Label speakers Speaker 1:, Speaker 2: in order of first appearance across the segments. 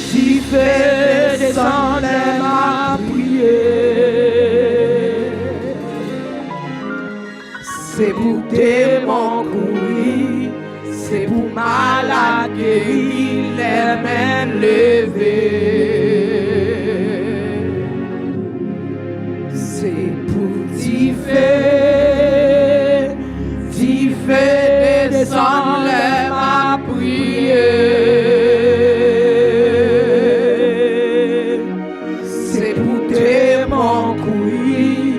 Speaker 1: petit feu descend ma prière. C'est pour démons courir, c'est pour malades guérir, les mains levées. C'est pour feu descend ma prière. C'est pour démons courir,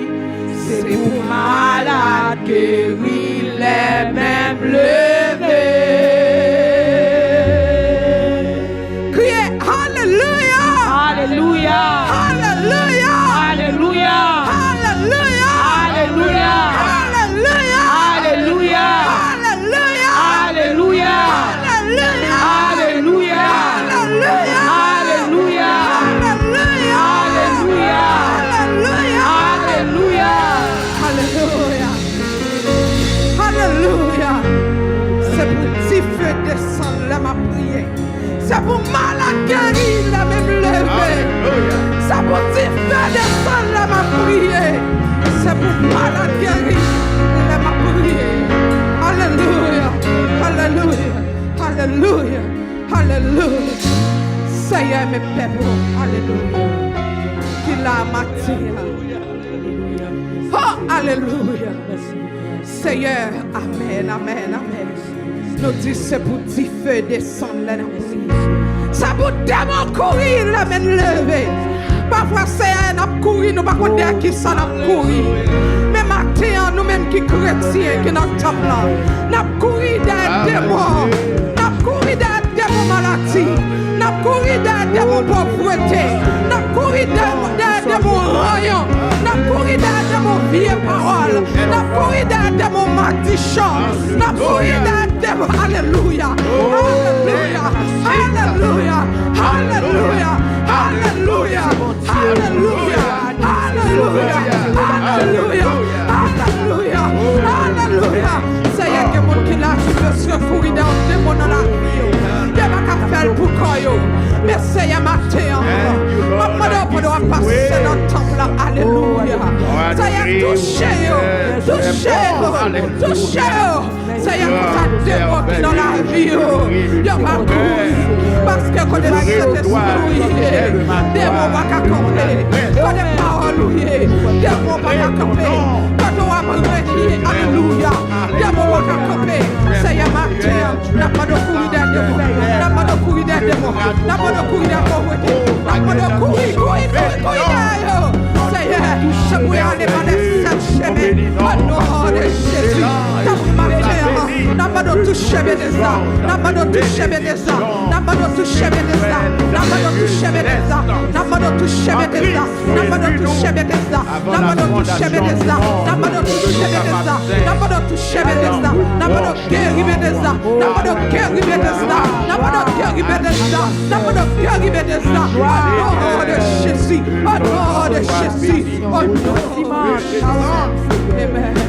Speaker 1: c'est pour malades guérir, les mêmes levés. Criez Alléluia!
Speaker 2: Alléluia!
Speaker 1: Alléluia!
Speaker 2: Alléluia!
Speaker 1: Alléluia!
Speaker 2: Alléluia!
Speaker 1: Alléluia!
Speaker 2: Alléluia!
Speaker 1: Alléluia!
Speaker 2: Alléluia!
Speaker 1: Alléluia!
Speaker 2: Alléluia!
Speaker 1: Alléluia!
Speaker 2: Alléluia!
Speaker 1: Alléluia!
Speaker 2: Alléluia!
Speaker 1: Alléluia! Alléluia! C'est pour petit feu descendre là ma prière. C'est pour malade guérir la même lever. C'est pour petit feu descendre là ma prière. C'est pour malade guérir la ma prière. Alléluia! Alléluia! Alléluia! Alléluia! Seigneur mes peuples. Alléluia! Qu'il a matière. Oh, alléluia. Seigneur, amen, amen, amen. Nous disons c'est pour petit feu descendre là dans la prière. Ça pour démon courir la main levée. Parfois Seigneur n'a courir, nous pas connaître qui ça n'a courir. Mais maintenant nous-mêmes qui chrétiens qui notre temple là, n'a courir derrière démons, n'a courir derrière démons maladie, n'a courir derrière démons pauvreté, n'a courir derrière démons royaume, n'a courir derrière démons vieilles paroles, n'a courir derrière démons malédiction, n'a courir derrière démons. Alléluia, alléluia, alléluia, alléluia, alléluia, alléluia, alléluia, alléluia, alléluia, alléluia. Seigneur, que mon qui l'a se courir dans le démon dans la vie. Dieu va faire pour quoi. Mais Seigneur, matin, maman doit passer dans le temple là. Alléluia. Seigneur, touchez-vous, touchez-vous. Seigneur, pour ta démon qui dans la vie. Dieu va courir. Parce que quand les Saint-Esprit, démon va camper. Quand les paroles, démon va camper. Quand on va prier, alléluia. Démon va camper. Seigneur, matin, n'a pas de courir des démons. N'a pas de courir des démons. N'a pas de courir des pauvretés. N'a pas de courir derrière. Seigneur, je voulais aller par les sept chemins. Au nom de Jésus. N'a pas de toucher Bethesda. N'a pas de toucher Bethesda. N'a pas de toucher Bethesda. N'a pas de toucher Bethesda. N'a pas de toucher Bethesda. N'a pas de toucher Bethesda. N'a pas de toucher Bethesda. N'a pas de toucher Bethesda. N'a pas de toucher Bethesda. N'a pas de guérir Bethesda. N'a pas de guérir Bethesda. N'a pas de guérir Bethesda. N'a pas de guérir Bethesda. Au nom de Jésus. Au nom de Jésus. Au nom de Jésus. Amen.